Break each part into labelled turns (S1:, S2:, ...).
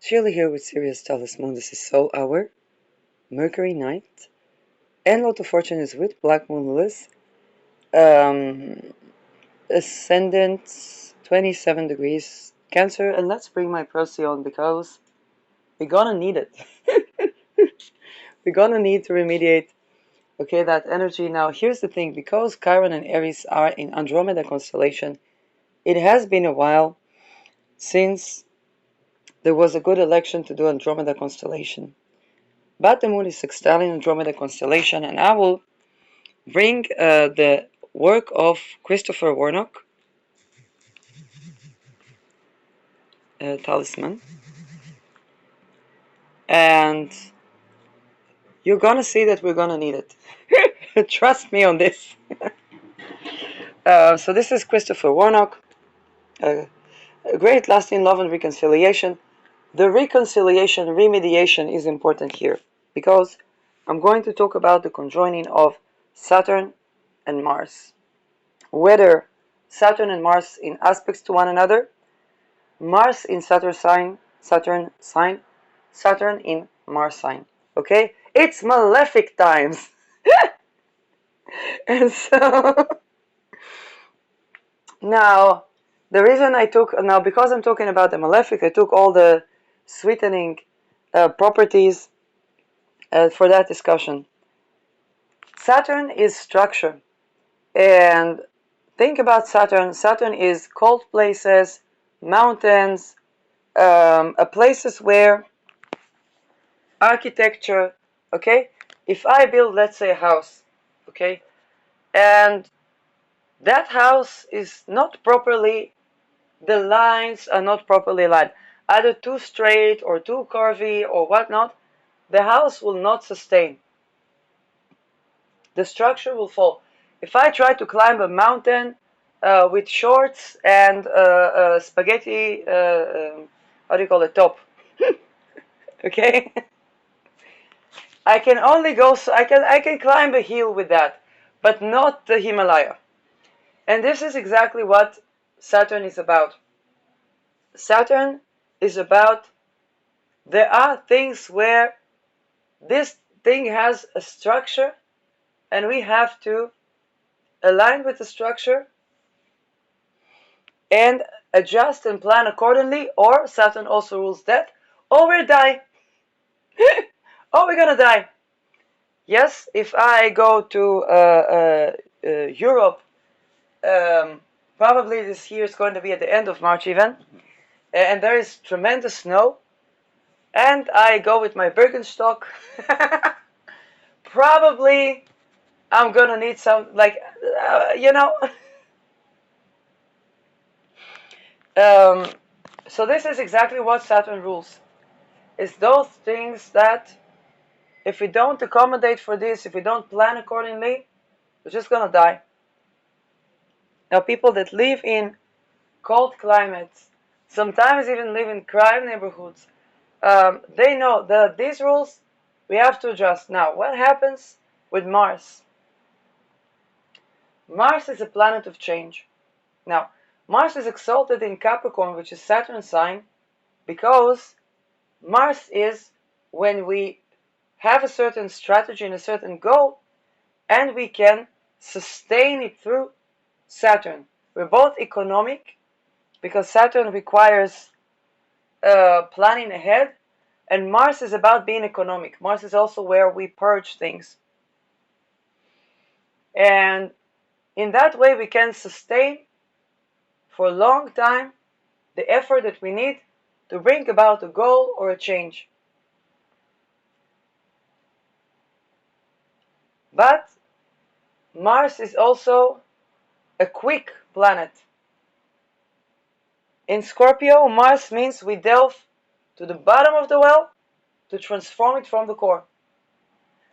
S1: Shirley here with Sirius Talisman. This is Soul Hour, Mercury Night, and Lot of Fortune is with Black Moon Lilith. Ascendant 27 degrees Cancer, and let's bring my Procyon because we're gonna need it. We're gonna need to remediate, that energy. Now, here's the thing: because Chiron and Aries are in Andromeda constellation, it has been a while since there was a good election to do Andromeda constellation. But the moon is sextiling Andromeda constellation, and I will bring the work of Christopher Warnock, Talisman, and you're gonna see that we're gonna need it. Trust me on this. So this is Christopher Warnock, a great lasting love and reconciliation. The reconciliation, remediation is important here because I'm going to talk about the conjoining of Saturn and Mars. Whether Saturn and Mars in aspects to one another, Mars in Saturn sign, Saturn in Mars sign. Okay? It's malefic times. And so now the reason because I'm talking about the malefic, I took all the sweetening properties for that discussion. Saturn is structure. And think about Saturn. Saturn is cold places, mountains, places where architecture, okay? If I build, let's say, a house, okay, and that house is not properly, the lines are not properly lined, either too straight or too curvy or whatnot, the house will not sustain. The structure will fall. If I try to climb a mountain with shorts and spaghetti, how do you call it, top, okay? I can only go, so I can climb a hill with that, but not the Himalaya. And this is exactly what Saturn is about. Saturn is about, there are things where this thing has a structure and we have to align with the structure and adjust and plan accordingly, or Saturn also rules death, or we'll die. Oh, we're gonna die. Yes, if I go to Europe, probably this year is going to be at the end of March even, and there is tremendous snow, and I go with my Birkenstock, probably I'm gonna need some, so this is exactly what Saturn rules. It's those things that if we don't accommodate for this, if we don't plan accordingly, we're just gonna die. Now, people that live in cold climates, sometimes even live in crime neighborhoods, they know that these rules we have to adjust. Now, what happens with Mars? Mars is a planet of change. Now, Mars is exalted in Capricorn, which is Saturn's sign, because Mars is when we have a certain strategy and a certain goal, and we can sustain it through Saturn. We're both economic, because Saturn requires planning ahead, and Mars is about being economic. Mars is also where we purge things. And in that way, we can sustain for a long time the effort that we need to bring about a goal or a change. But Mars is also a quick planet. In Scorpio, Mars means we delve to the bottom of the well to transform it from the core.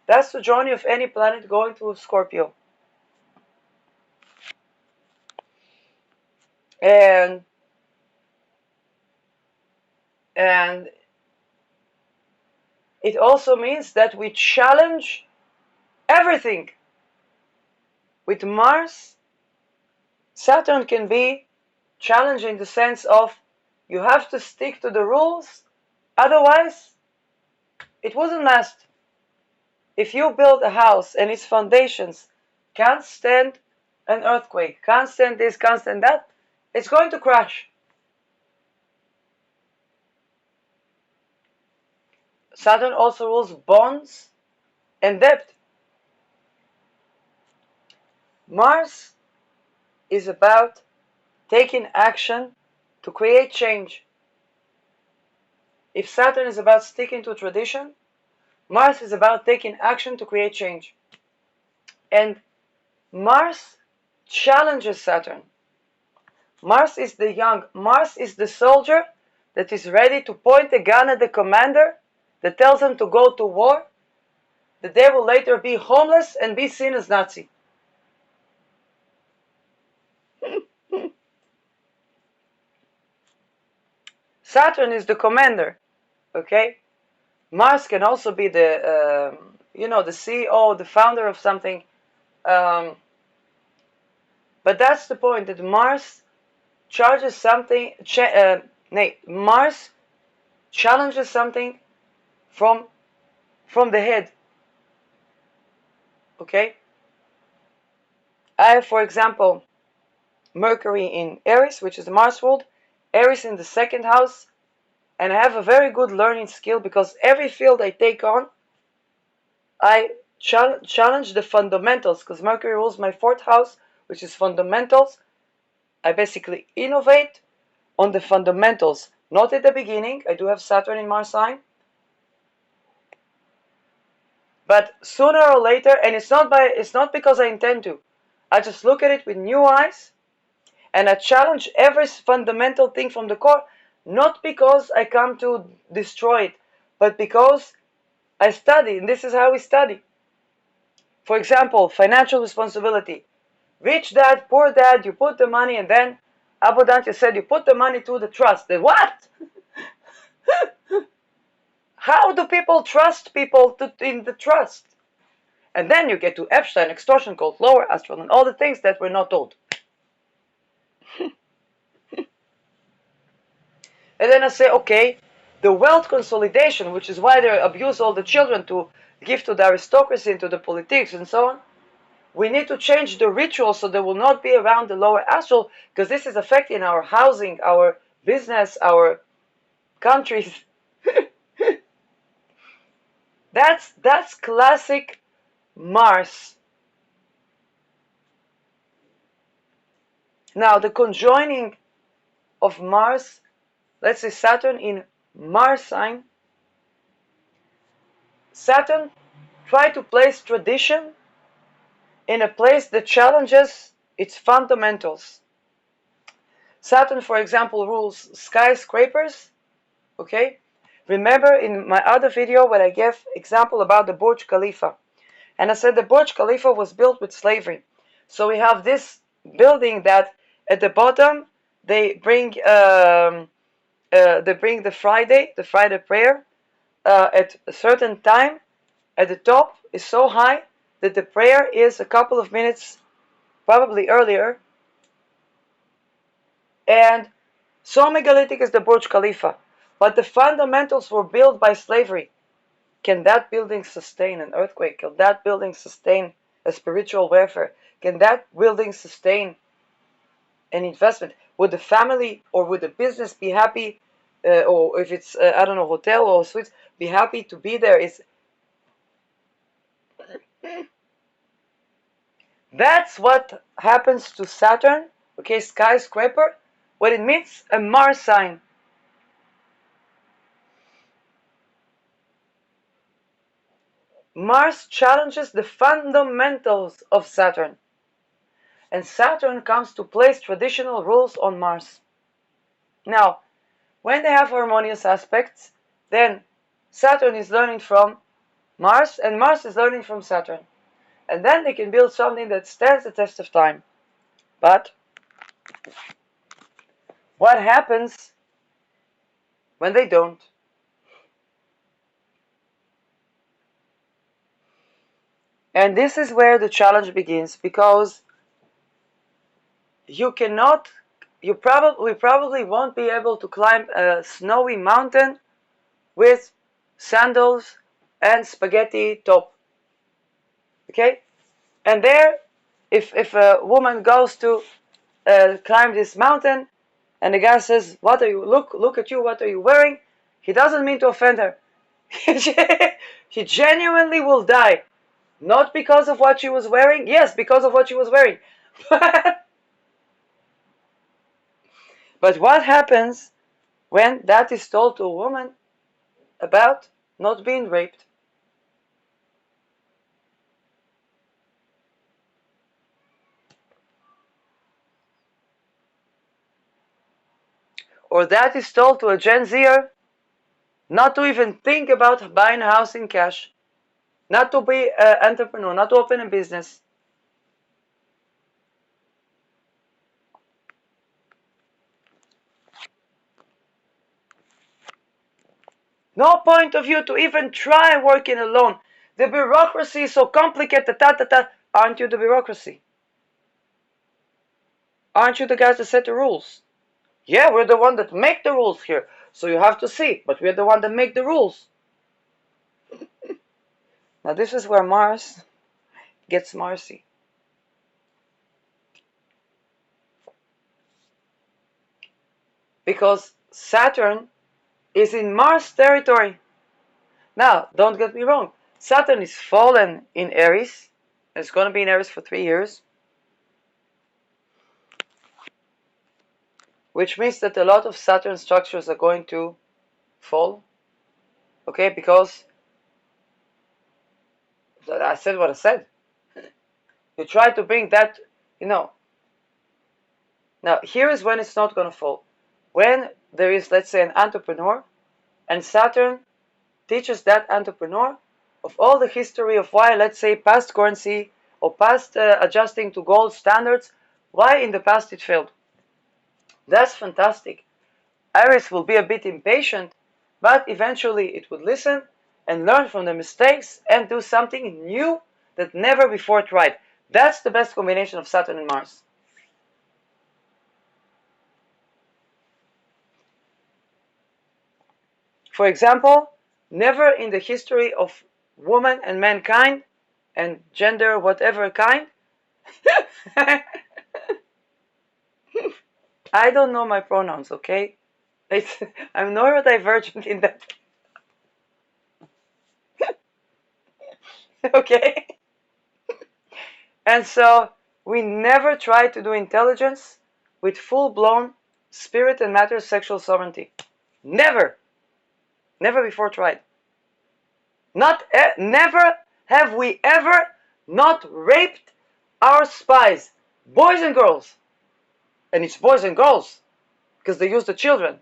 S1: That's the journey of any planet going to Scorpio. And it also means that we challenge everything. With Mars, Saturn can be challenging in the sense of you have to stick to the rules, Otherwise, it wouldn't last. If you build a house and its foundations can't stand an earthquake, can't stand this, can't stand that, it's going to crash. Saturn also rules bonds and debt. Mars is about taking action to create change. If Saturn is about sticking to tradition, Mars is about taking action to create change. And Mars challenges Saturn. Mars is the young, Mars is the soldier that is ready to point a gun at the commander that tells him to go to war, that they will later be homeless and be seen as Nazi. Saturn is the commander, okay? Mars can also be the, the CEO, the founder of something. But that's the point, that Mars charges something, Mars challenges something from the head. Okay? I have, for example, Mercury in Aries, which is the Mars world, Aries in the second house, and I have a very good learning skill because every field I take on, I challenge the fundamentals, because Mercury rules my fourth house, which is fundamentals. I basically innovate on the fundamentals, not at the beginning. I do have Saturn in Mars sign, but sooner or later, and it's not because I intend to. I just look at it with new eyes, and I challenge every fundamental thing from the core, not because I come to destroy it, but because I study, and this is how we study. For example, financial responsibility. Rich dad, poor dad, you put the money, and then Abundance said you put the money to the trust. What? How do people trust people in the trust? And then you get to Epstein, extortion cult, lower astral, and all the things that we're not told. And then I say, okay, the wealth consolidation, which is why they abuse all the children to give to the aristocracy and to the politics and so on. We need to change the ritual so they will not be around the lower astral, because this is affecting our housing, our business, our countries. That's classic Mars. Now the conjoining of Mars, let's say Saturn in Mars sign. Saturn try to place tradition in a place that challenges its fundamentals. Saturn, for example, rules skyscrapers. Okay? Remember in my other video when I gave example about the Burj Khalifa. And I said the Burj Khalifa was built with slavery. So we have this building that at the bottom they bring the Friday prayer at a certain time. At the top is so high that the prayer is a couple of minutes probably earlier. And so megalithic is the Burj Khalifa. But the fundamentals were built by slavery. Can that building sustain an earthquake? Can that building sustain a spiritual warfare? Can that building sustain an investment? Would the family or would the business be happy, or if it's, hotel or suites, be happy to be there? That's what happens to Saturn, okay, skyscraper, when it meets a Mars sign. Mars challenges the fundamentals of Saturn. And Saturn comes to place traditional rules on Mars. Now, when they have harmonious aspects, then Saturn is learning from Mars, and Mars is learning from Saturn. And then they can build something that stands the test of time. But what happens when they don't? And this is where the challenge begins, because we probably won't be able to climb a snowy mountain with sandals and spaghetti top. Okay? And there, if a woman goes to climb this mountain, and the guy says, "What are you? Look at you! What are you wearing?" He doesn't mean to offend her. He genuinely will die, not because of what she was wearing. Yes, because of what she was wearing. But what happens when that is told to a woman about not being raped? Or that is told to a Gen Zer not to even think about buying a house in cash, not to be an entrepreneur, not to open a business. No point of view to even try working alone. The bureaucracy is so complicated. Aren't you the bureaucracy? Aren't you the guys that set the rules? Yeah, we're the one that make the rules here. So you have to see, but we're the one that make the rules. Now this is where Mars gets Marsy. Because Saturn is in Mars territory. Now, don't get me wrong. Saturn is fallen in Aries. It's going to be in Aries for 3 years. Which means that a lot of Saturn structures are going to fall. Okay, because I said what I said. You try to bring that, you know. Now, here is when it's not going to fall. When there is, let's say, an entrepreneur, and Saturn teaches that entrepreneur of all the history of why, let's say, past currency or past adjusting to gold standards, why in the past it failed. That's fantastic. Aries will be a bit impatient, but eventually it would listen and learn from the mistakes and do something new that never before tried. That's the best combination of Saturn and Mars. For example, never in the history of woman and mankind and gender whatever kind I don't know my pronouns, okay? I'm neurodivergent in that. Okay? And so we never try to do intelligence with full-blown spirit and matter sexual sovereignty. Never. Never before tried. Never have we ever not raped our spies, boys and girls. And it's boys and girls because they use the children.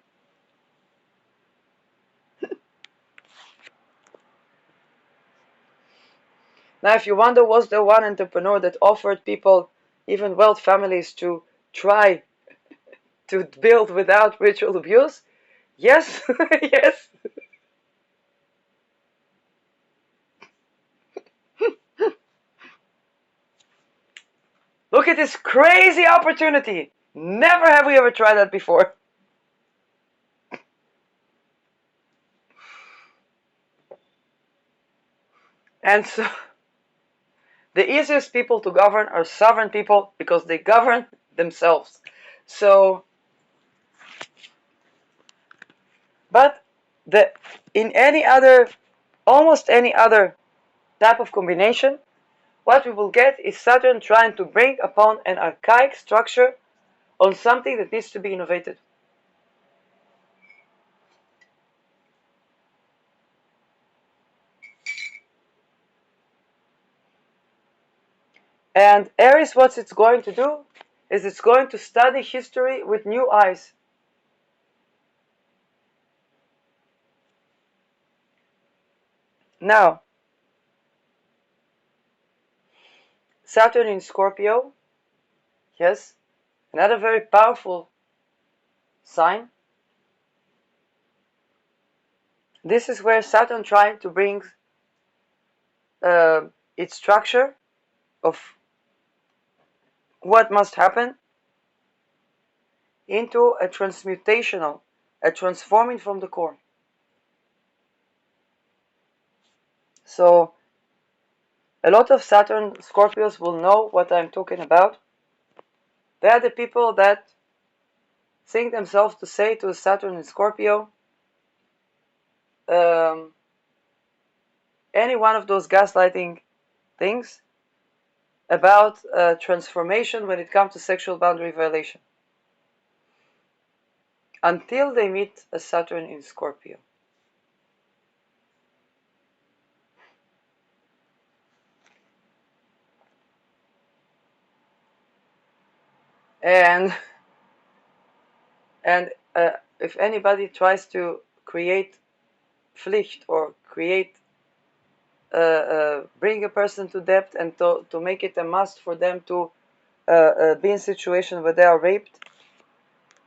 S1: Now, if you wonder, was there one entrepreneur that offered people, even wealth families, to try to build without ritual abuse? Yes, yes. Look at this crazy opportunity. Never have we ever tried that before. And so, the easiest people to govern are sovereign people because they govern themselves. So, but in any other, almost any other type of combination, what we will get is Saturn trying to bring upon an archaic structure on something that needs to be innovated. And Aries, what it's going to do is it's going to study history with new eyes. Now, Saturn in Scorpio, yes, another very powerful sign. This is where Saturn trying to bring its structure of what must happen into a transmutational, a transforming from the core. So a lot of Saturn Scorpios will know what I'm talking about. They are the people that think themselves to say to Saturn in Scorpio, um, any one of those gaslighting things about transformation when it comes to sexual boundary violation, until they meet a Saturn in Scorpio. And and if anybody tries to create Pflicht or create bring a person to debt and to make it a must for them to be in a situation where they are raped,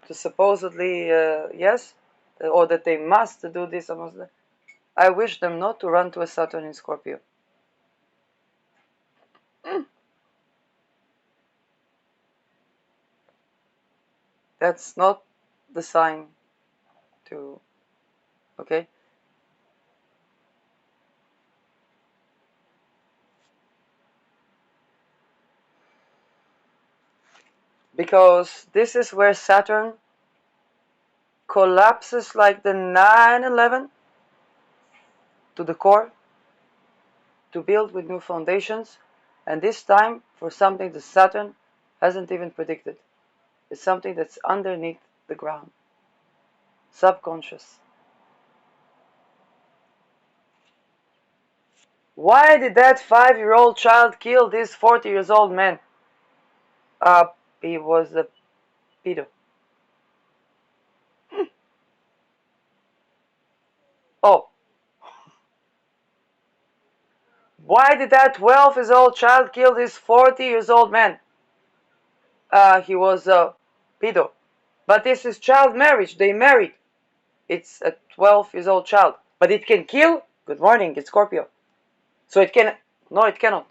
S1: to supposedly yes, or that they must do this or must, I wish them not to run to a Saturn in Scorpio. That's not the sign to, okay? Because this is where Saturn collapses like the 9/11 to the core, to build with new foundations, and this time for something that Saturn hasn't even predicted. It's something that's underneath the ground, subconscious. Why did that 5-year-old child kill this 40 years old man? He was a pedo. Oh, why did that 12 years old child kill this 40 years old man? He was a pedo. But this is child marriage. They married. It's a 12 years old child. But it can kill? Good morning, it's Scorpio. So it can. No, it cannot.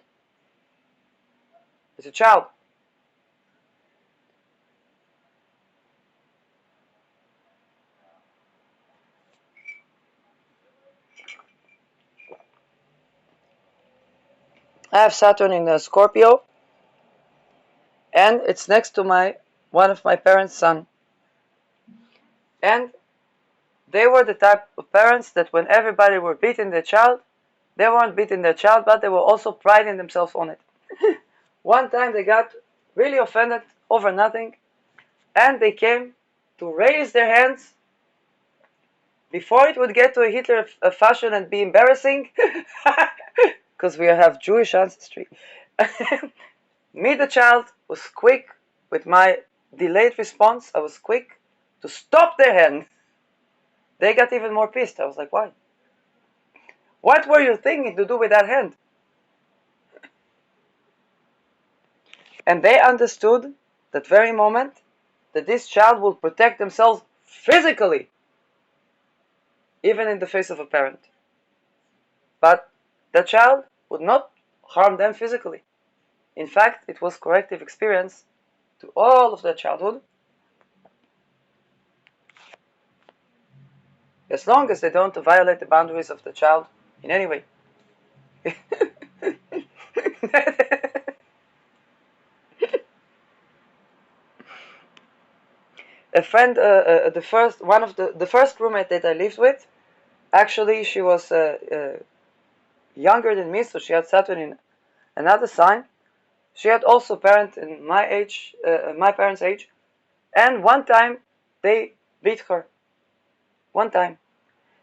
S1: It's a child. I have Saturn in Scorpio, and it's next to one of my parents' son. And they were the type of parents that when everybody were beating their child, they weren't beating their child, but they were also priding themselves on it. One time they got really offended over nothing, and they came to raise their hands before it would get to a Hitler fashion and be embarrassing, because we have Jewish ancestry. Me, the child, was quick with my delayed response. I was quick to stop their hand. They got even more pissed. I was like, why? What were you thinking to do with that hand? And they understood that very moment that this child will protect themselves physically, even in the face of a parent. But the child would not harm them physically. In fact, it was corrective experience to all of their childhood, as long as they don't violate the boundaries of the child in any way. A friend, the first roommate that I lived with, actually she was younger than me, so she had Saturn in another sign. She had also parents in my age, my parents' age, and one time they beat her. One time,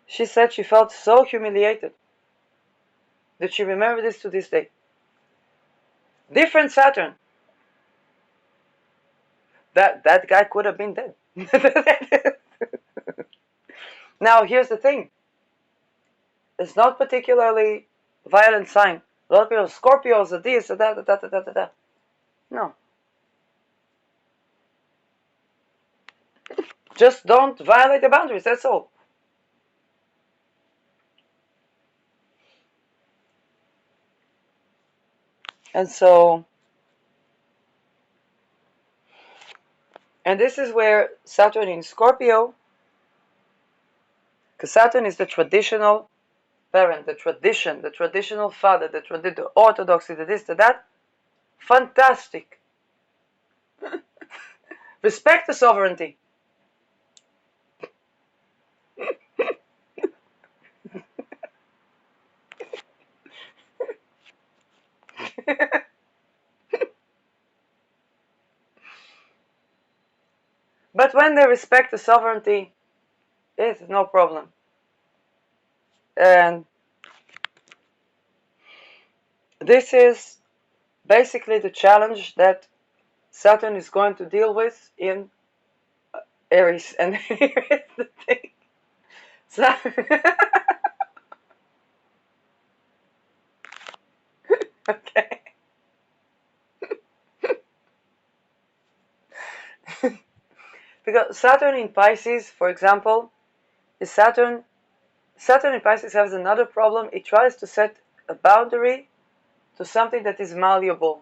S1: she said she felt so humiliated that she remembered this to this day. Different Saturn. That guy could have been dead. Now here's the thing. It's not particularly violent sign. A lot of people, Scorpios are this, that, that, that, that, that. No. Just don't violate the boundaries, that's all. And so, and this is where Saturn in Scorpio, because Saturn is the traditional parent, the tradition, the traditional father, the orthodoxy, the this, the that, fantastic. Respect the sovereignty. But when they respect the sovereignty, it's no problem. And this is basically the challenge that Saturn is going to deal with in Aries. And here's the thing. Okay. Because Saturn in Pisces, for example, is Saturn in Pisces has another problem. It tries to set a boundary to something that is malleable.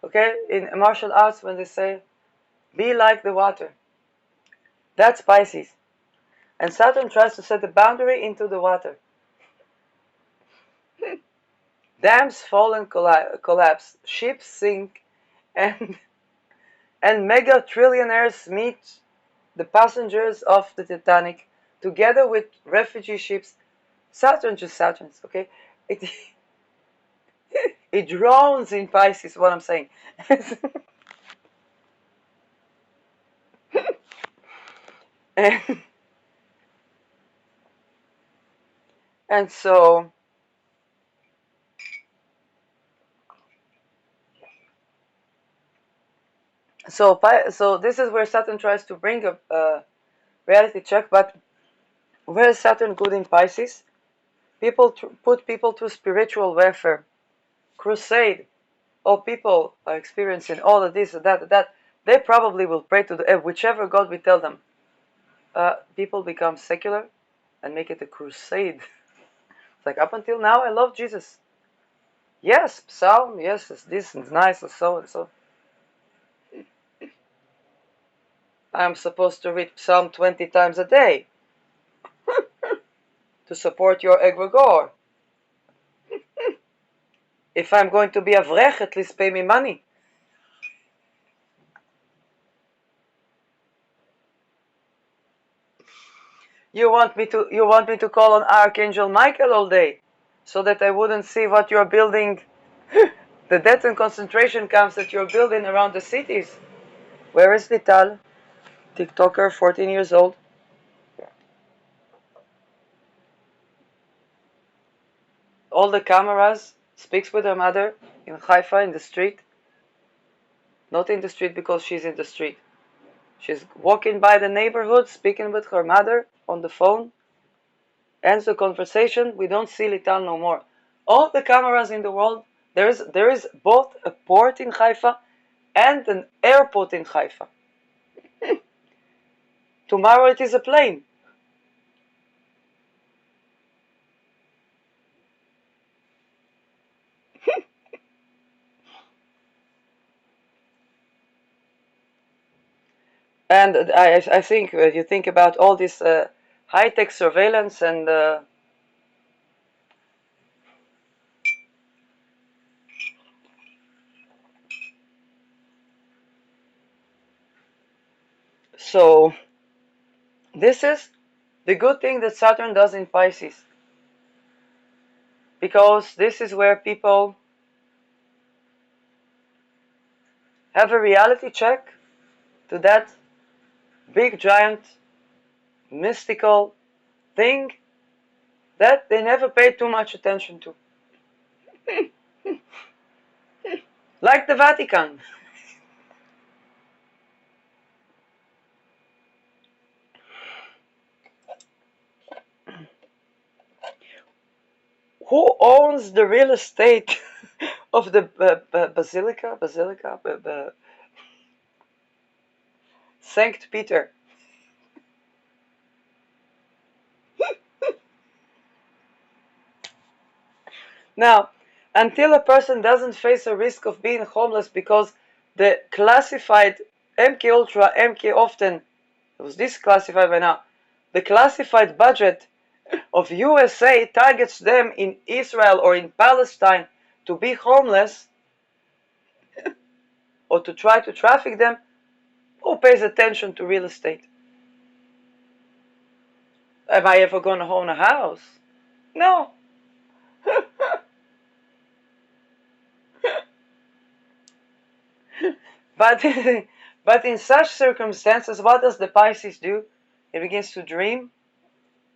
S1: Okay? In martial arts, when they say, be like the water, that's Pisces. And Saturn tries to set a boundary into the water. Dams fall and collapse, ships sink, and mega trillionaires meet the passengers of the Titanic together with refugee ships. Saturn just Saturns, okay? It, it drones in Pisces, what I'm saying. and, and so this is where Saturn tries to bring a reality check. But where is Saturn good in Pisces? Put people through spiritual warfare, crusade. Oh, people are experiencing all of this and that. They probably will pray to whichever God we tell them. People become secular and make it a crusade. It's like, up until now, I love Jesus. Yes, Psalm, yes, this is nice, and so and so. I'm supposed to read Psalm 20 times a day to support your egregore. If I'm going to be a vrech, at least pay me money. You want me to call on Archangel Michael all day, so that I wouldn't see what you're building, the death and concentration camps that you're building around the cities. Where is Vital? TikToker, 14 years old. All the cameras, speaks with her mother in Haifa in the street. Not in the street because she's in the street. She's walking by the neighborhood, speaking with her mother on the phone. Ends the conversation. We don't see Lital no more. All the cameras in the world. There is both a port in Haifa and an airport in Haifa. Tomorrow it is a plane. And I think you think about all this high-tech surveillance and so this is the good thing that Saturn does in Pisces, because this is where people have a reality check to that big giant mystical thing that they never paid too much attention to. Like the Vatican. Who owns the real estate of the Basilica? Saint Peter. Now, until a person doesn't face a risk of being homeless because the classified MK Ultra, MK often, it was disclassified by now, the classified budget of USA targets them in Israel or in Palestine to be homeless or to try to traffic them, who pays attention to real estate? Am I ever going to own a house? No. But, but in such circumstances, what does the Pisces do? It begins to dream,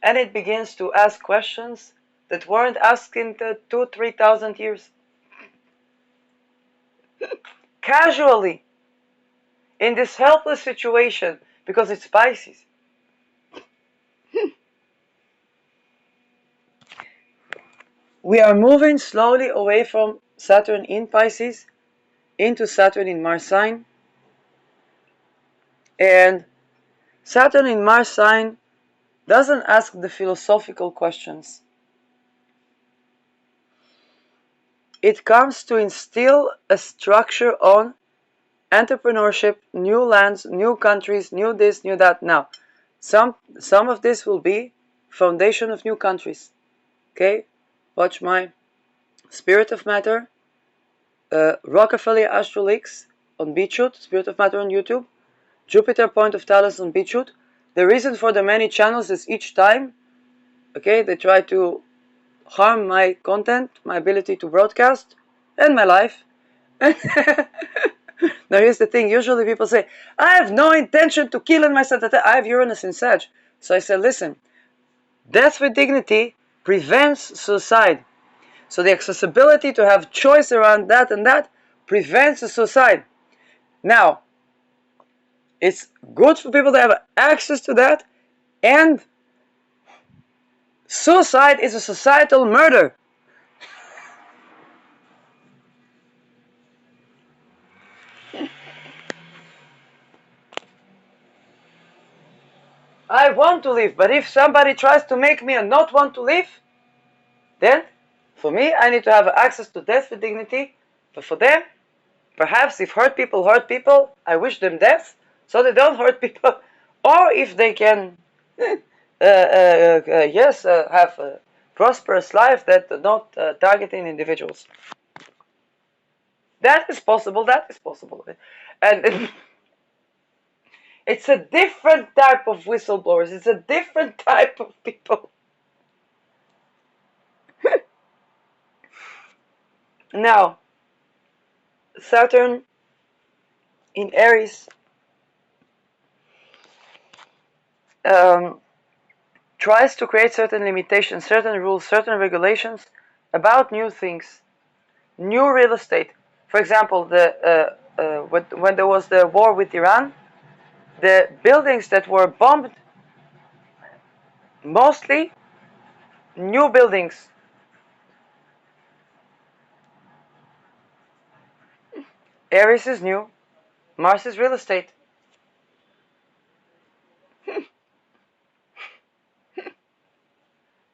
S1: and it begins to ask questions that weren't asked in the 2,000-3,000 years. Casually, in this helpless situation, because it's Pisces. We are moving slowly away from Saturn in Pisces into Saturn in Mars sign. And Saturn in Mars sign doesn't ask the philosophical questions. It comes to instill a structure on entrepreneurship, new lands, new countries, new this, new that. Now, some of this will be foundation of new countries. Okay, watch my Spirit of Matter, Rockefeller Astral Leaks on BitChute, Spirit of Matter on YouTube, Jupiter Point of Talents on BitChute. The reason for the many channels is each time, okay, they try to harm my content, my ability to broadcast, and my life. Now here's the thing, usually people say, I have no intention to kill myself, I have Uranus in Sag. So I said, listen, death with dignity prevents suicide. So the accessibility to have choice around that and that prevents the suicide. Now, it's good for people to have access to that, and suicide is a societal murder. I want to live, but if somebody tries to make me not want to live, then for me, I need to have access to death with dignity. But for them, perhaps if hurt people, I wish them death so they don't hurt people. Or if they can, yes, have a prosperous life that not targeting individuals. That is possible, And it's a different type of whistleblowers. It's a different type of people. Now, Saturn in Aries tries to create certain limitations, certain rules, certain regulations about new things, new real estate. For example, when there was the war with Iran, the buildings that were bombed, mostly new buildings. Aries is new, Mars is real estate.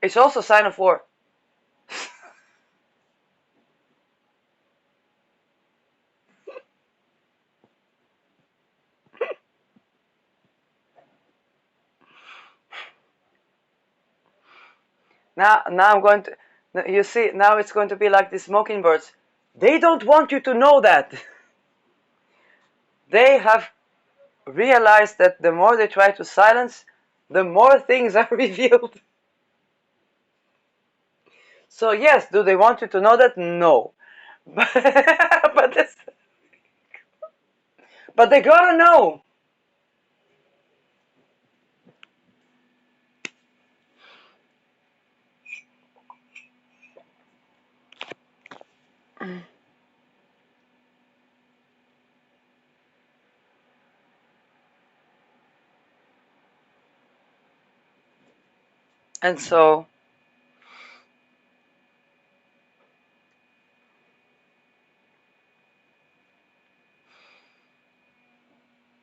S1: It's also a sign of war. Now I'm going to, you see, now it's going to be like these mockingbirds. They don't want you to know that. They have realized that the more they try to silence, the more things are revealed. So yes, do they want you to know that? No. but, but they gotta know. And so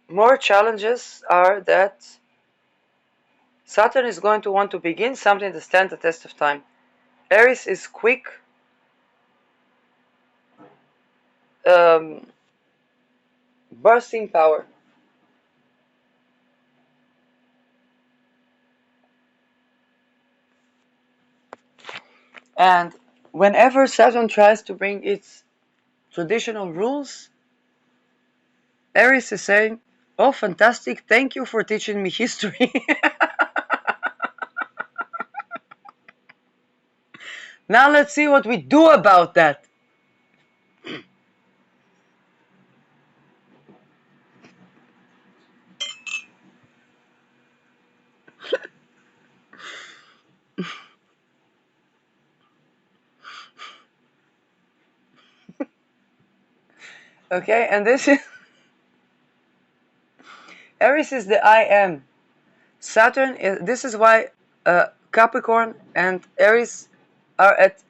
S1: more challenges are that Saturn is going to want to begin something that stands the test of time. Aries is quick, bursting power. And whenever Saturn tries to bring its traditional rules, Aries is saying, "Oh, fantastic, thank you for teaching me history." Now let's see what we do about that. Okay, and this is Aries is the I am. Saturn is, this is why Capricorn and Aries are at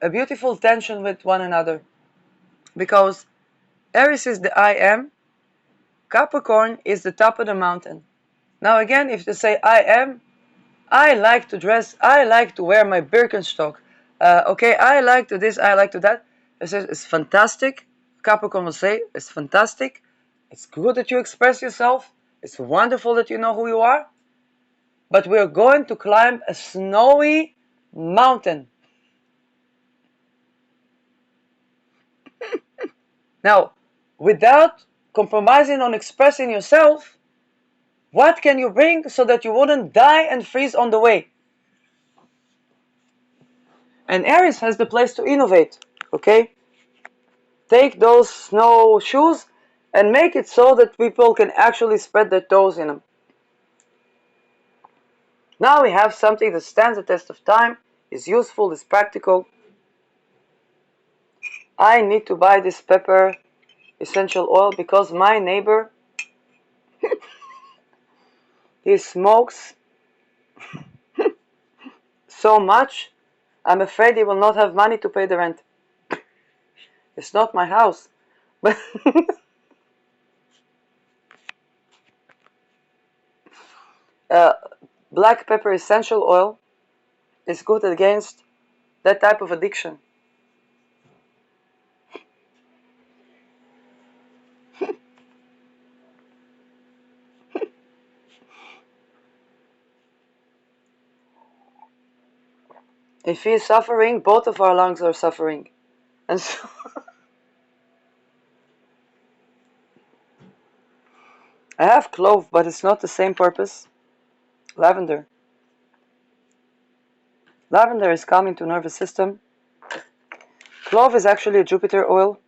S1: a beautiful tension with one another, because Aries is the I am, Capricorn is the top of the mountain. Now again, if you say I am, I like to dress, I like to wear my Birkenstock, okay, I like to this, I like to that. It says it's fantastic. Capricorn will say it's fantastic, it's good that you express yourself, it's wonderful that you know who you are, but we're going to climb a snowy mountain. Now, without compromising on expressing yourself, what can you bring so that you wouldn't die and freeze on the way? And Aries has the place to innovate, okay? Take those snow shoes and make it so that people can actually spread their toes in them. Now we have something that stands the test of time, is useful, is practical. I need to buy this pepper essential oil because my neighbor, he smokes so much, I'm afraid he will not have money to pay the rent. It's not my house. But black pepper essential oil is good against that type of addiction. If he is suffering, both of our lungs are suffering. And so I have clove, but it's not the same purpose. Lavender. Lavender is calming to nervous system. Clove is actually a Jupiter oil.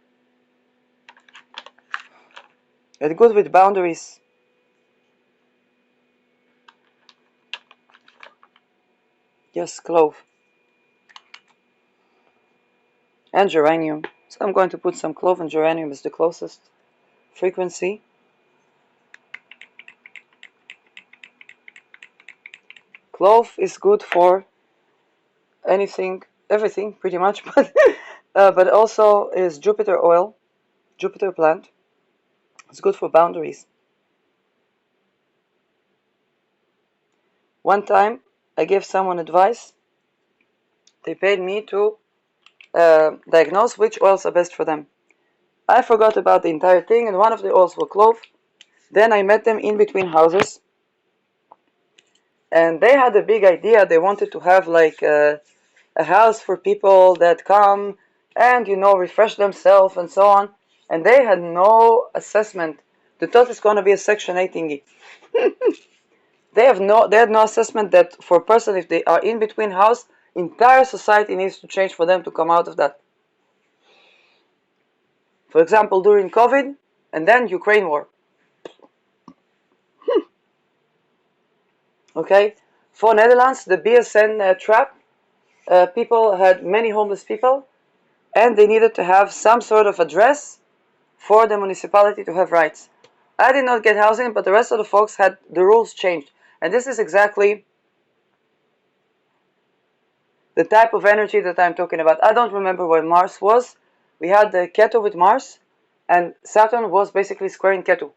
S1: It's good with boundaries. Yes, clove. And geranium. So I'm going to put some clove, and geranium is the closest frequency. Clove is good for anything, everything pretty much, but also is Jupiter oil, Jupiter plant. It's good for boundaries. One time I gave someone advice. They paid me to diagnose which oils are best for them. I forgot about the entire thing, and one of the oils was clove. Then I met them in between houses, and they had a big idea. They wanted to have like a house for people that come and refresh themselves and so on. And they had no assessment. They thought it's going to be a Section 8 thingy. They had no assessment that for a person, if they are in between house, entire society needs to change for them to come out of that. For example, during COVID and then Ukraine war. Okay, for Netherlands, the BSN trap, people had many homeless people, and they needed to have some sort of address for the municipality to have rights. I did not get housing, but the rest of the folks had the rules changed. And this is exactly the type of energy that I'm talking about. I don't remember where Mars was. We had the Ketu with Mars, and Saturn was basically squaring Ketu.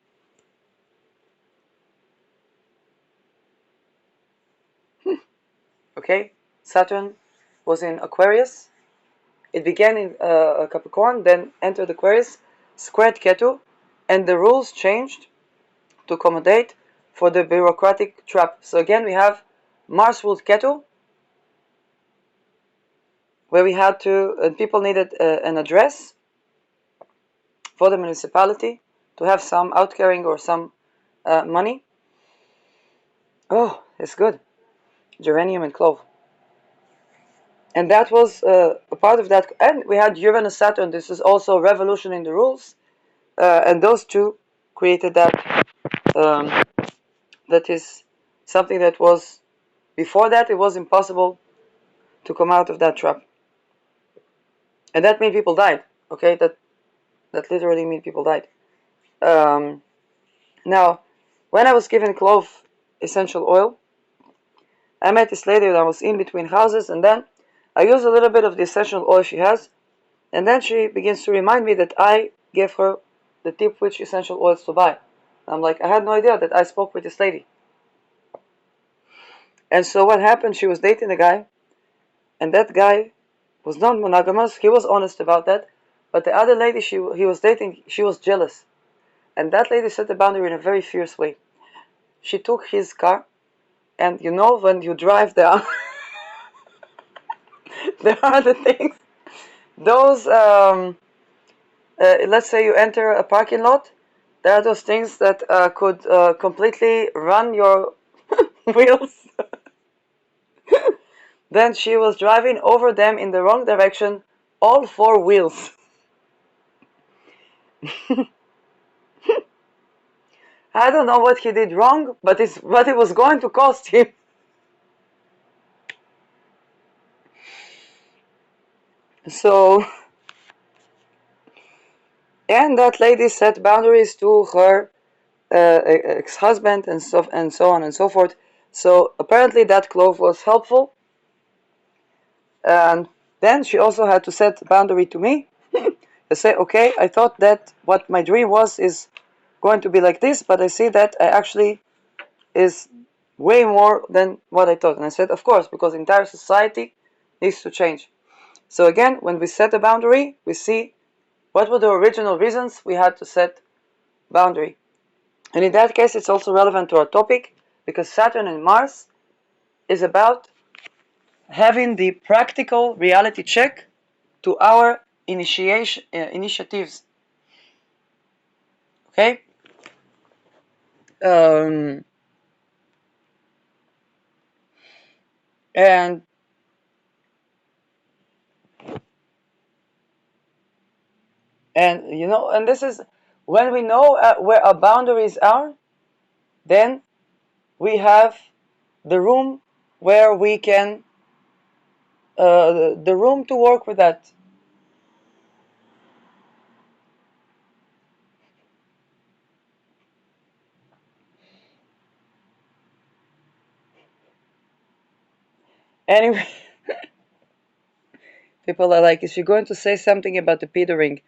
S1: Okay, Saturn was in Aquarius. It began in Capricorn, then entered Aquarius, squared Ketu, and the rules changed to accommodate for the bureaucratic trap. So again, we have Mars ruled Ketu, where we had to, and people needed an address for the municipality to have some outcarrying or some money. Oh, it's good. Geranium and clove. And that was a part of that. And we had Uranus Saturn. This is also a revolution in the rules. And those two created that. That is something that was, before that, it was impossible to come out of that trap. And that made people died. Okay, that literally made people died. Now, when I was given clove essential oil, I met this lady that I was in between houses, and then I used a little bit of the essential oil she has, and then she begins to remind me that I gave her the tip which essential oils to buy. I'm like, I had no idea that I spoke with this lady. And so what happened, she was dating a guy, and that guy was non-monogamous. He was honest about that. But the other lady he was dating, she was jealous. And that lady set the boundary in a very fierce way. She took his car, and you know when you drive there, there are the things, those, let's say you enter a parking lot, there are those things that could completely run your wheels. Then she was driving over them in the wrong direction, all four wheels. I don't know what he did wrong, but it's what it was going to cost him. So, and that lady set boundaries to her ex-husband and so on and so forth. So apparently that clove was helpful. And then she also had to set boundary to me. To say, okay, I thought that what my dream was is going to be like this, but I see that I actually is way more than what I thought. And I said, of course, because entire society needs to change. So again, when we set a boundary, we see what were the original reasons we had to set boundary. And in that case, it's also relevant to our topic, because Saturn and Mars is about having the practical reality check to our initiatives. Okay? Um, and and this is when we know where our boundaries are, then we have the room where we can the room to work with that. Anyway, people are like, is she going to say something about the petering?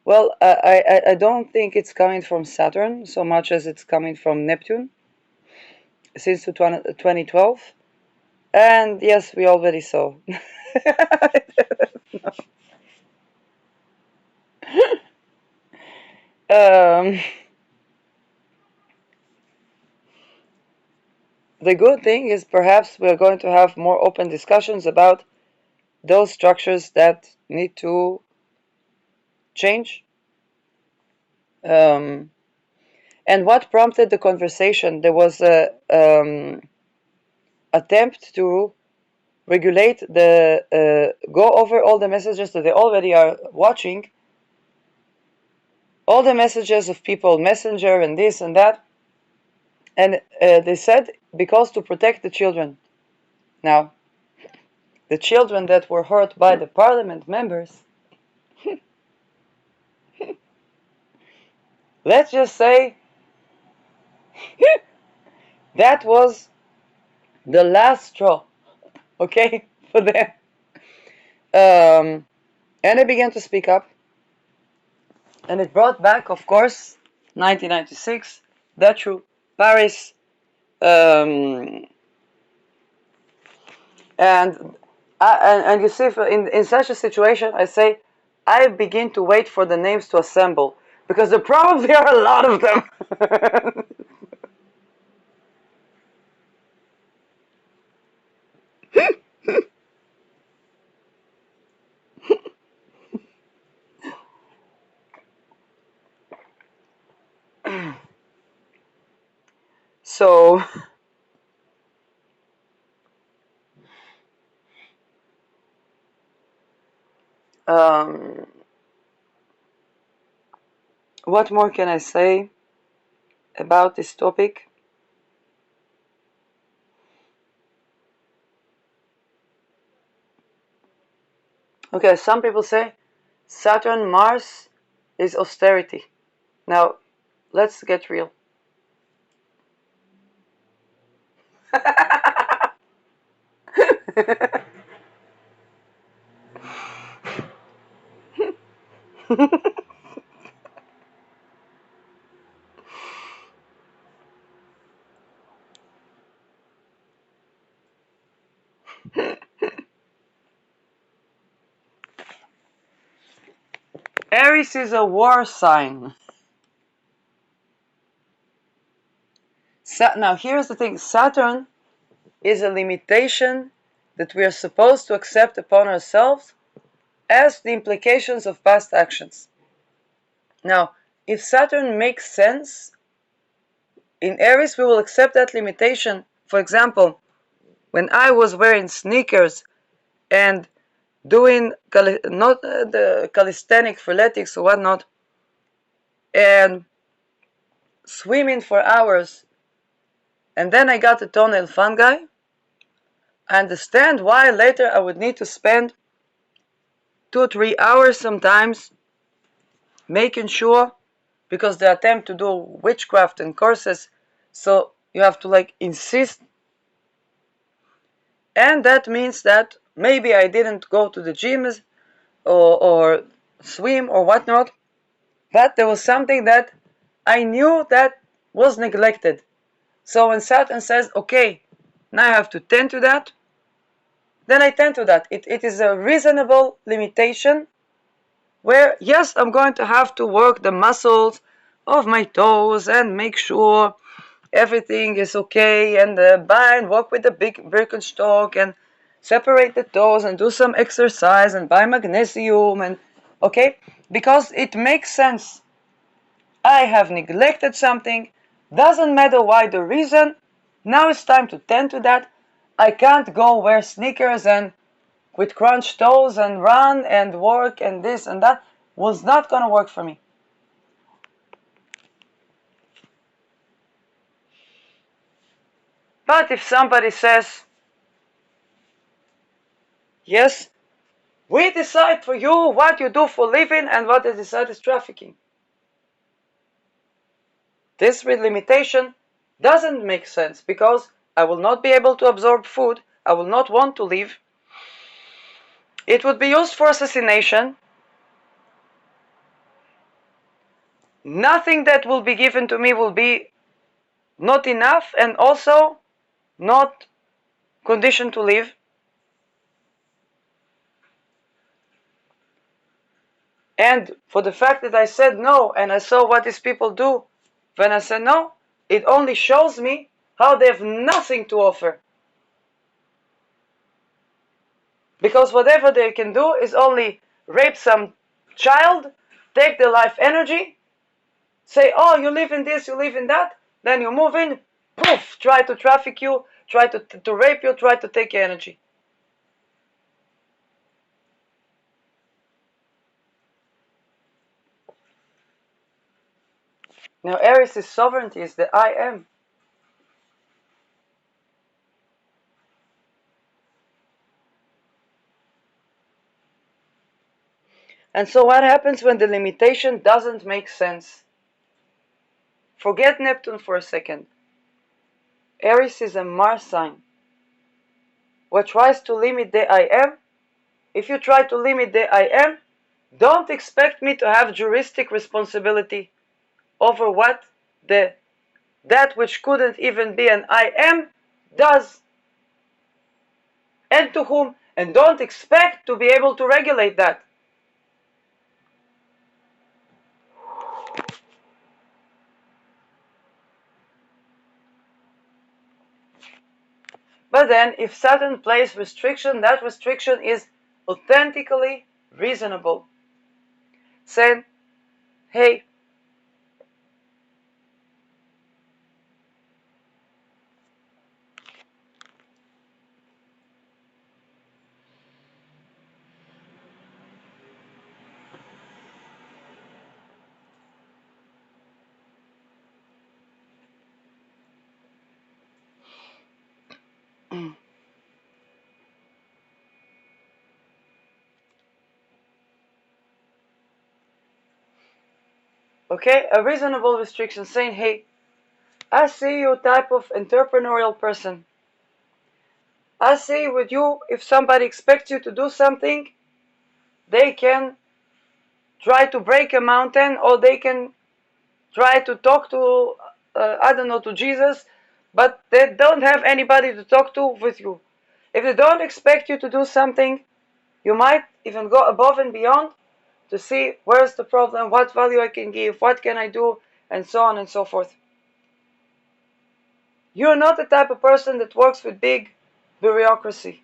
S1: Well, I don't think it's coming from Saturn so much as it's coming from Neptune since 2012. And yes, we already saw. um, the good thing is perhaps we're going to have more open discussions about those structures that need to change. And what prompted the conversation? There was a attempt to regulate go over all the messages that they already are watching, all the messages of people, messenger and this and that, and they said because to protect the children. Now, the children that were hurt by the parliament members, let's just say that was the last straw, okay, for them. And they began to speak up, and it brought back, of course, 1996, that true, Paris, um, and and you see, in such a situation, I say, I begin to wait for the names to assemble, because there probably are a lot of them. So um, what more can I say about this topic? Okay, some people say Saturn Mars is austerity. Now, let's get real. Aries is a war sign. Now, here's the thing, Saturn is a limitation that we are supposed to accept upon ourselves as the implications of past actions. Now, if Saturn makes sense, in Aries we will accept that limitation. For example, when I was wearing sneakers and doing not the calisthenic freeletics or whatnot, and swimming for hours, and then I got a toenail fungi, I understand why later I would need to spend 2 or 3 hours sometimes making sure, because they attempt to do witchcraft and curses, so you have to like insist, and that means that maybe I didn't go to the gym or swim or whatnot, but there was something that I knew that was neglected. So when Saturn says, okay, now I have to tend to that, then I tend to that. It is a reasonable limitation where, yes, I'm going to have to work the muscles of my toes and make sure everything is okay, and buy and walk with the big Birkenstock and separate the toes and do some exercise and buy magnesium, and okay, because it makes sense. I have neglected something, doesn't matter why the reason, now it's time to tend to that. I can't go wear sneakers and with crunched toes and run and work and this and that, was not gonna work for me. But if somebody says, yes, we decide for you what you do for living, and what they decide is trafficking, this limitation doesn't make sense, because I will not be able to absorb food, I will not want to live, it would be used for assassination, nothing that will be given to me will be not enough and also not conditioned to live. And for the fact that I said no and I saw what these people do when I said no, it only shows me how they have nothing to offer. Because whatever they can do is only rape some child, take their life energy, say, oh, you live in this, you live in that, then you move in, poof, try to traffic you, try to rape you, try to take your energy. Now, Aries' sovereignty is the I am. And so what happens when the limitation doesn't make sense? Forget Neptune for a second. Aries is a Mars sign. What tries to limit the I am? If you try to limit the I am, don't expect me to have juristic responsibility over what that which couldn't even be an I am does, and to whom, and don't expect to be able to regulate that. But then, if Saturn places restriction, that restriction is authentically reasonable. Saying, hey, Okay, a reasonable restriction saying, hey, I see you type of entrepreneurial person. I see with you, if somebody expects you to do something, they can try to break a mountain, or they can try to talk to, I don't know, to Jesus, but they don't have anybody to talk to with you. If they don't expect you to do something, you might even go above and beyond to see where's the problem, what value I can give, what can I do, and so on and so forth. You're not the type of person that works with big bureaucracy.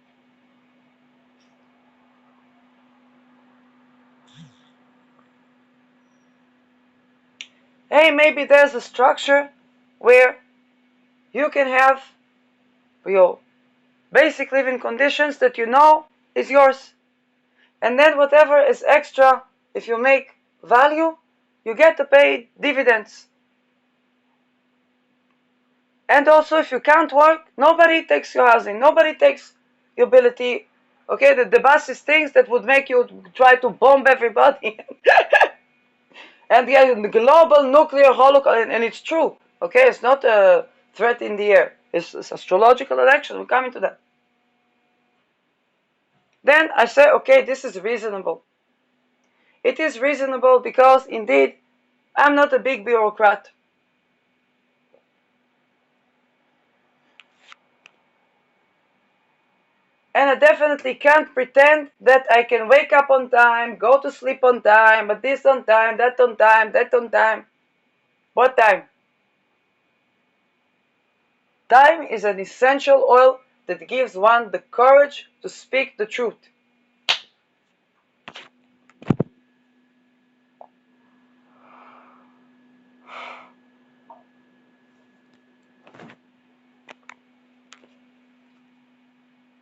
S1: Hey, maybe there's a structure where you can have your basic living conditions that you know is yours. And then whatever is extra, if you make value, you get to pay dividends. And also, if you can't work, nobody takes your housing, nobody takes your ability. Okay, the basis things that would make you try to bomb everybody. And yeah, the global nuclear holocaust, and it's true. Okay, it's not a threat in the air. It's astrological election. We're coming to that. Then I say, okay, this is reasonable. It is reasonable because indeed, I'm not a big bureaucrat. And I definitely can't pretend that I can wake up on time, go to sleep on time, but this on time, that on time, that on time. What time? Time is an essential oil that gives one the courage to speak the truth.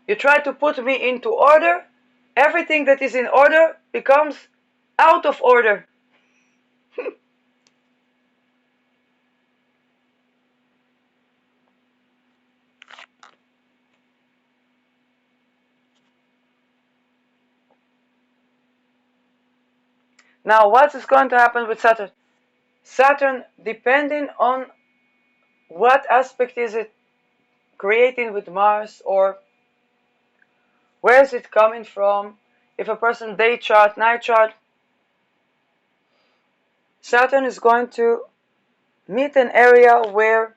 S1: You try to put me into order, everything that is in order becomes out of order. Now, what is going to happen with Saturn? Saturn, depending on what aspect is it creating with Mars, or where is it coming from, if a person day chart, night chart, Saturn is going to meet an area where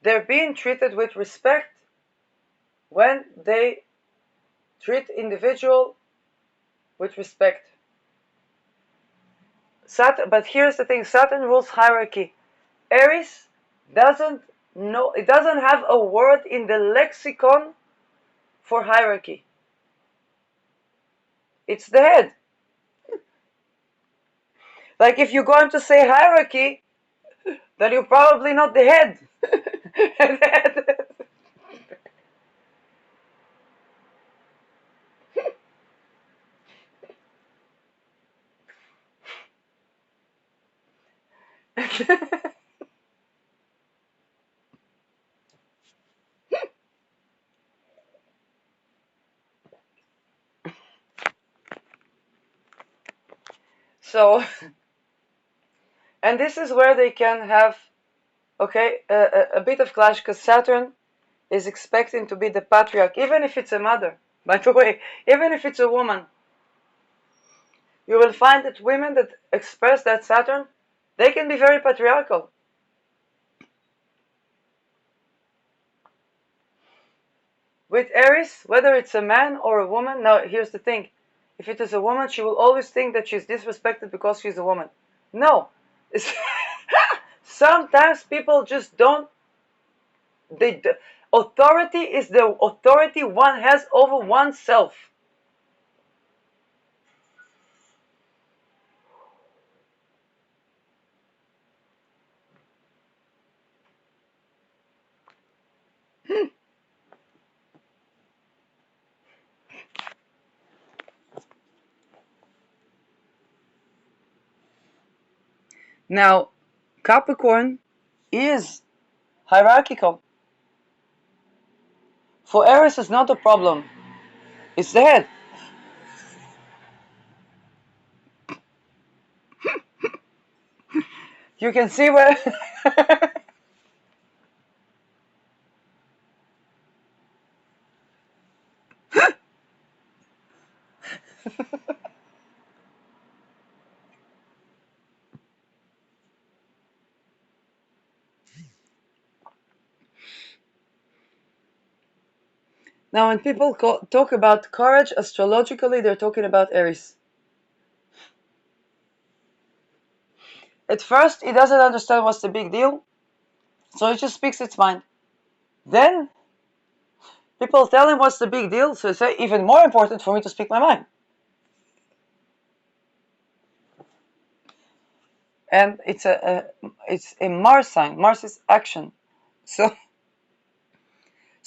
S1: they're being treated with respect when they treat individual with respect. Saturn, but here's the thing, Saturn rules hierarchy. Aries doesn't know, it doesn't have a word in the lexicon for hierarchy. It's the head. Like if you're going to say hierarchy, then you're probably not the head. So, and this is where they can have, okay, a bit of clash, because Saturn is expecting to be the patriarch, even if it's a mother. By the way, even if it's a woman, you will find that women that express that Saturn, they can be very patriarchal. With Aries, whether it's a man or a woman, now here's the thing. If it is a woman, she will always think that she's disrespected because she's a woman. No. Sometimes people just don't. Authority is the authority one has over oneself. Now, Capricorn is hierarchical. For Aries, it's not a problem. It's the head. You can see where. Now, when people talk about courage astrologically, they're talking about Aries. At first, it doesn't understand what's the big deal, so it just speaks its mind. Then, people tell him what's the big deal, so it's even more important for me to speak my mind. And it's a Mars sign. Mars is action, so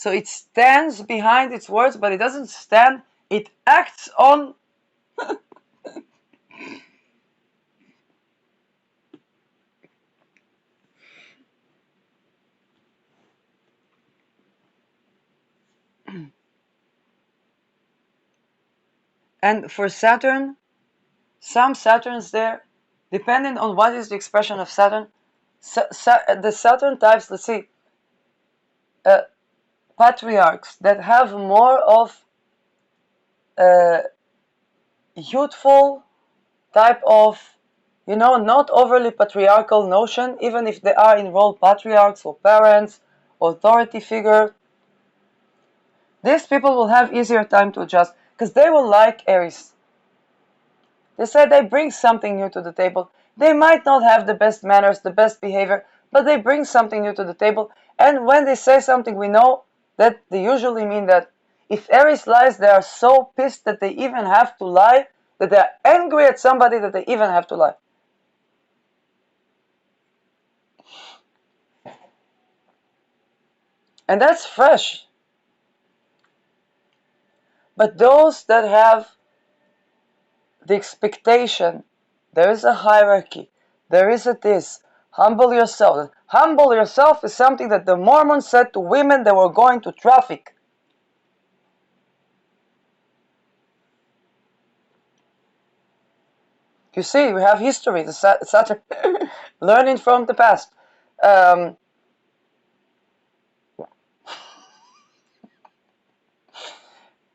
S1: it stands behind its words, but it doesn't stand. It acts on. And for Saturn, some Saturns there, depending on what is the expression of Saturn, the Saturn types, let's see, patriarchs that have more of a youthful type of, not overly patriarchal notion, even if they are involved patriarchs or parents, authority figure. These people will have easier time to adjust because they will like Aries. They said they bring something new to the table. They might not have the best manners, the best behavior, but they bring something new to the table. And when they say something, we know that they usually mean that. If Aries lies, they are so pissed that they even have to lie, that they're angry at somebody that they even have to lie. And that's fresh. But those that have the expectation, there is a hierarchy, there is a this, humble yourself. Humble yourself is something that the Mormons said to women that were going to traffic. You see, we have history, the Saturn, learning from the past.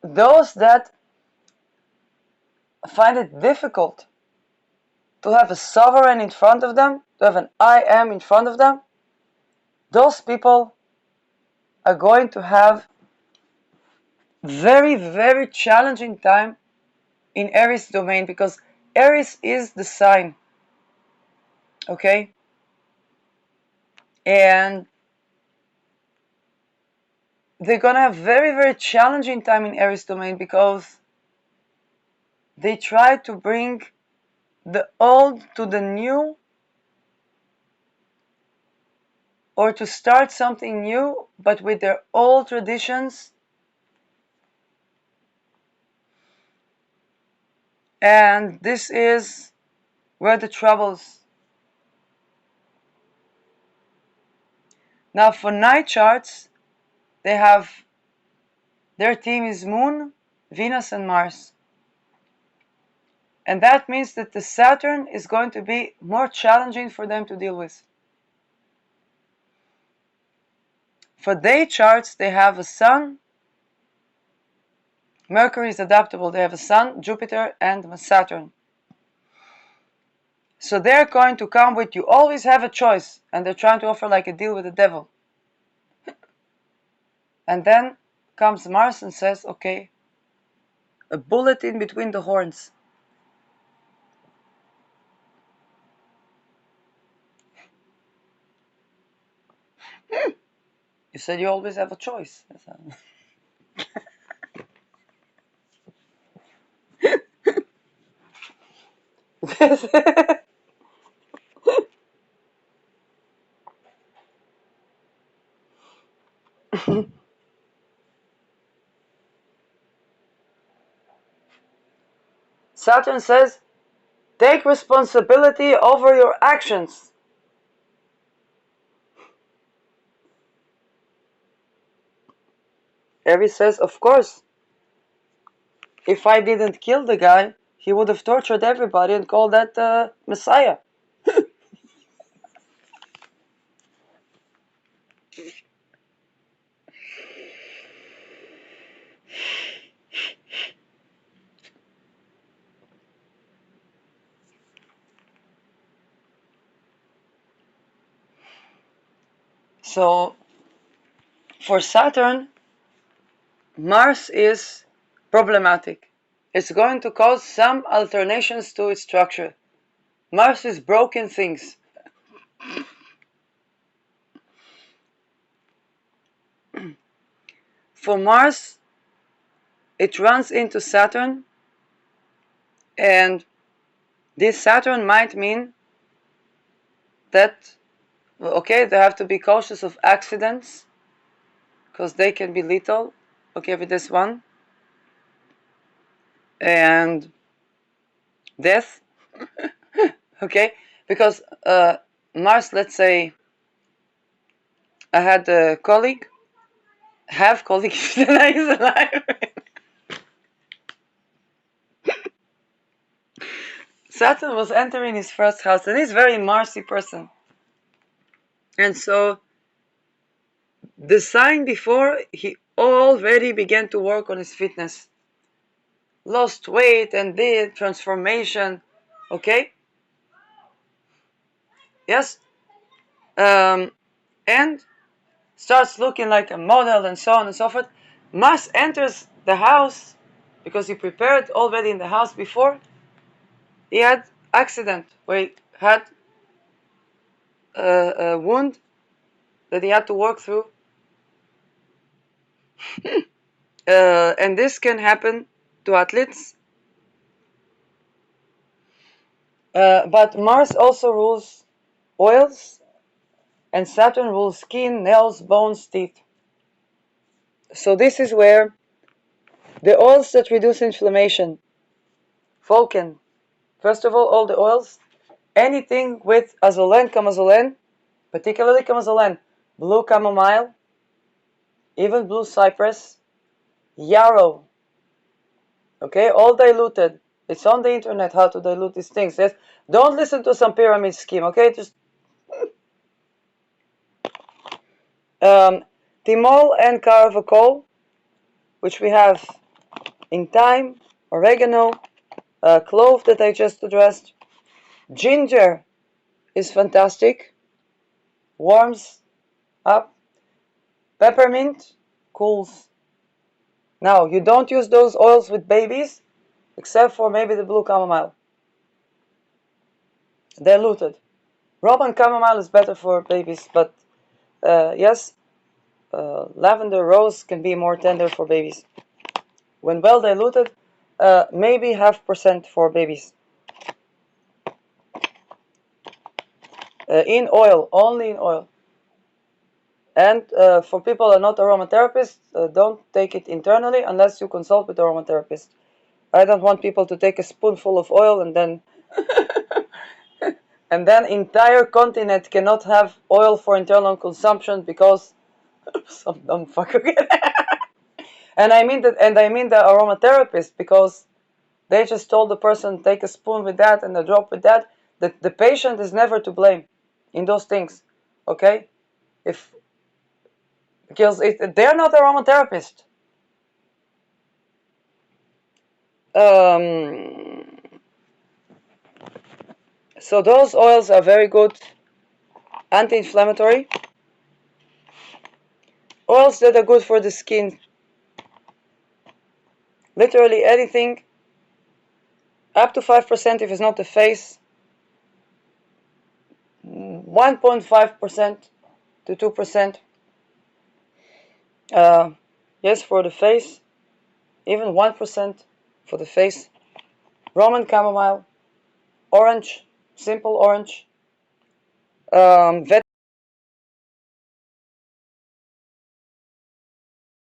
S1: Those that find it difficult to have a sovereign in front of them, to have an I am in front of them, those people are going to have very, very challenging time in Aries domain, because Aries is the sign, okay? And they're gonna have very, very challenging time in Aries domain because they try to bring the old to the new, or to start something new, but with their old traditions. And this is where the troubles. Now for night charts, they have, their team is Moon, Venus and Mars. And that means that the Saturn is going to be more challenging for them to deal with. For day charts, they have a Sun. Mercury is adaptable. They have a Sun, Jupiter, and Saturn. So they're going to come with, you always have a choice. And they're trying to offer like a deal with the devil. And then comes Mars and says, okay, a bullet in between the horns. You said you always have a choice. Saturn says, take responsibility over your actions. Aries says, of course. If I didn't kill the guy, he would have tortured everybody and called that Messiah. So for Saturn, Mars is problematic. It's going to cause some alterations to its structure. Mars is broken things. For Mars, it runs into Saturn, and this Saturn might mean that, okay, they have to be cautious of accidents because they can be lethal, okay, with this one, and death, okay, because Mars, let's say, I had a colleague, half colleague, that is alive. Saturn was entering his first house, and he's a very Marsy person. And so the sign before, he already began to work on his fitness. Lost weight and did transformation, okay? Yes? And starts looking like a model and so on and so forth. Mars enters the house because he prepared already in the house before. He had accident where he had a wound that he had to work through. And this can happen to athletes. But Mars also rules oils, and Saturn rules skin, nails, bones, teeth. So this is where the oils that reduce inflammation, Vulcan, first of all the oils, anything with azolen, particularly camozolen, blue chamomile, even blue cypress, yarrow, okay, all diluted. It's on the internet how to dilute these things. Yes? Don't listen to some pyramid scheme, okay? Just thymol and carvacol, which we have in thyme, oregano, clove that I just addressed. Ginger is fantastic, warms up. Peppermint cools. Now, you don't use those oils with babies, except for maybe the blue chamomile. Diluted. Roman chamomile is better for babies, but yes, lavender rose can be more tender for babies. When well diluted, maybe 0.5% for babies. In oil, only in oil. And for people who are not aromatherapists, don't take it internally unless you consult with the aromatherapist. I don't want people to take a spoonful of oil and then entire continent cannot have oil for internal consumption because some dumb fucker. And I mean the aromatherapist, because they just told the person take a spoon with that and a drop with that. The patient is never to blame in those things, okay? Because they're not aromatherapist. So those oils are very good anti-inflammatory. Oils that are good for the skin. Literally anything up to 5% if it's not the face. 1.5% to 2%. Yes, for the face. Even 1% for the face. Roman chamomile. Orange. Simple orange.